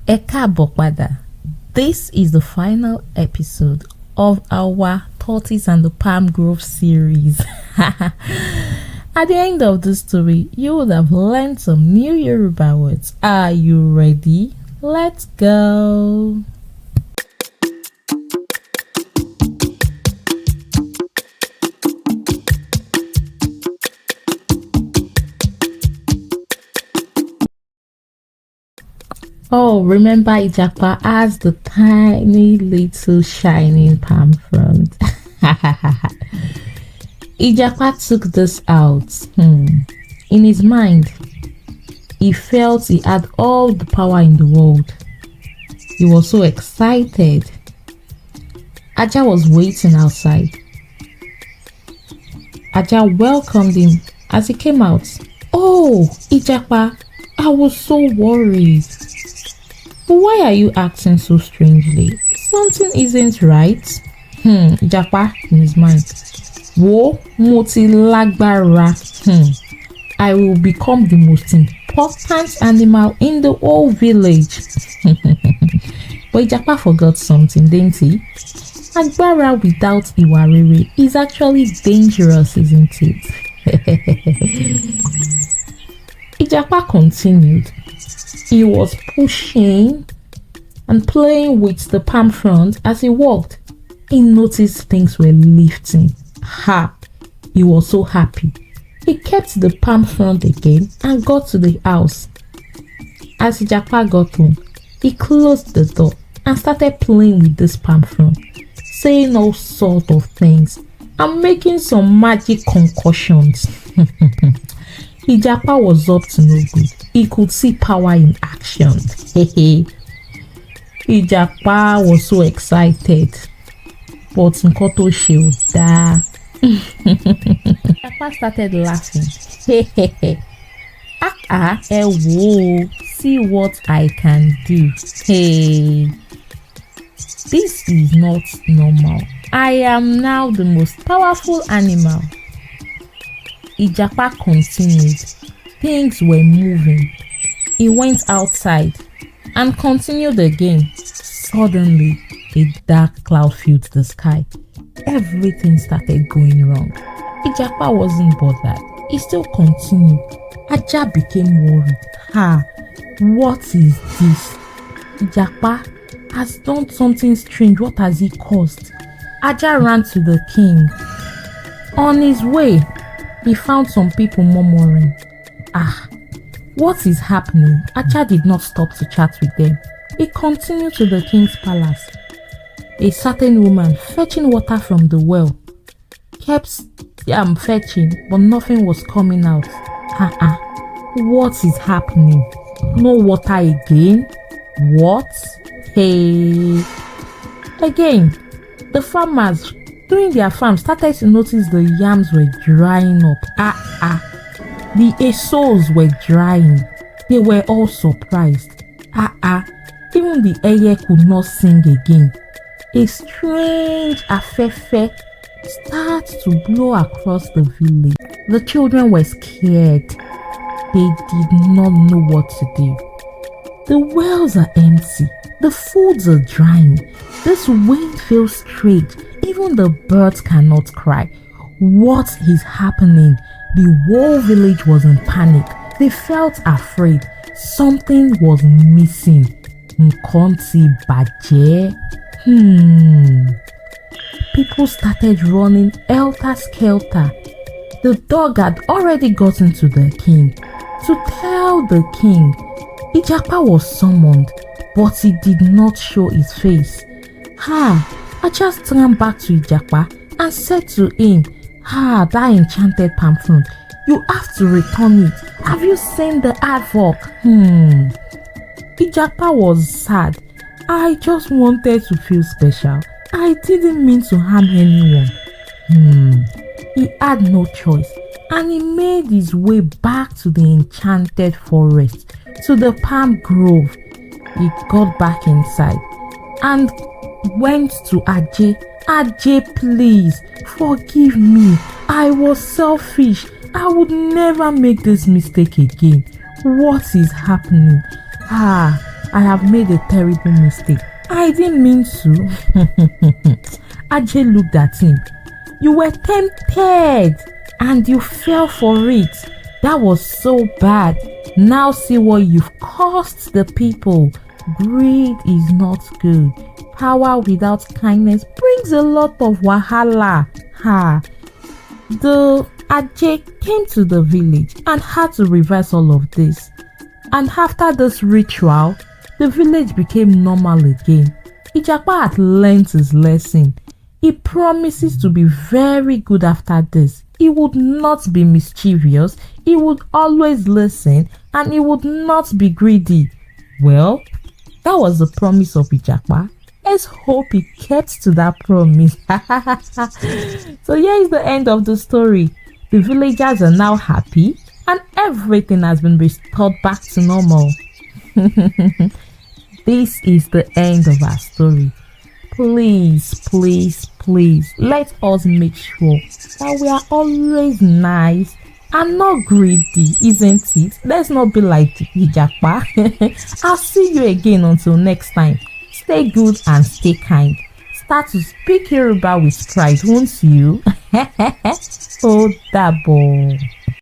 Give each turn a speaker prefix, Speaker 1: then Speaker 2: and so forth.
Speaker 1: Eka Bokwada. This is the final episode of our Tortoise and the Palm Grove series. At the end of the story, you would have learned some new Yoruba words. Are you ready? Let's go! Oh, remember Ijapa as the tiny little shining palm frond. Ijapa took this out. In his mind, he felt he had all the power in the world. He was so excited. Aja was waiting outside. Aja welcomed him as he came out. Oh, Ijapa, I was so worried. But why are you acting so strangely? Something isn't right. Ijapa in his mind. Wo moti lagbara. I will become the most important animal in the whole village. But Ijapa forgot something, didn't he? Agbara without iwarere is actually dangerous, isn't it? Ijapa continued. He was pushing and playing with the palm frond as he walked. He noticed things were lifting. He was so happy. He kept the palm frond again and got to the house. As Ijapa got home, he closed the door and started playing with this palm frond, saying all sorts of things and making some magic concussions. Ijapa was up to no good. He could see power in action. Ijapa was so excited. But Nkoto Shilda. Ijapa started laughing. Whoa, see what I can do. Hey, this is not normal. I am now the most powerful animal. Ijapa continued. Things were moving. He went outside and continued again. Suddenly, a dark cloud filled the sky. Everything started going wrong. Ijapa wasn't bothered. He still continued. Aja became worried. What is this? Ijapa has done something strange. What has he caused? Aja ran to the king. On his way, he found some people murmuring. What is happening? Aja did not stop to chat with them. He continued to the king's palace. A certain woman fetching water from the well kept fetching, but nothing was coming out. What is happening? No water again? What? Hey. Again, the farmers doing their farm started to notice the yams were drying up. The esos were drying. They were all surprised. Even the eye could not sing again. A strange afefe started to blow across the village. The children were scared. They did not know what to do. The wells are empty. The foods are drying. This wind feels straight. Even the birds cannot cry. What is happening? The whole village was in panic. They felt afraid. Something was missing. Nkonti baje. People started running helter-skelter. The dog had already gotten to the king. To tell the king, Ijapa was summoned, but he did not show his face. I just ran back to Ijapa and said to him, that enchanted palm frond, you have to return it. Have you seen the artwork? Ijapa was sad. I just wanted to feel special. I didn't mean to harm anyone. He had no choice, and he made his way back to the enchanted forest, to the palm grove. He got back inside and went to Aje. Aje, please forgive me. I was selfish. I would never make this mistake again. What is happening? I have made a terrible mistake. I didn't mean to. Ajay looked at him. You were tempted and you fell for it. That was so bad. Now see what you've cost the people. Greed is not good. Power without kindness brings a lot of wahala. Ha. The Ajay came to the village and had to reverse all of this. And after this ritual, the village became normal again. Ijapa had learnt his lesson. He promises to be very good after this. He would not be mischievous, he would always listen, and he would not be greedy. Well, that was the promise of Ijapa. Let's hope he kept to that promise. So here is the end of the story. The villagers are now happy and everything has been restored back to normal. This is the end of our story. Please, please, please, let us make sure that we are always nice and not greedy, isn't it? Let's not be like Ijapa. I'll see you again until next time. Stay good and stay kind. Start to speak Yoruba with pride, won't you? Oh, double.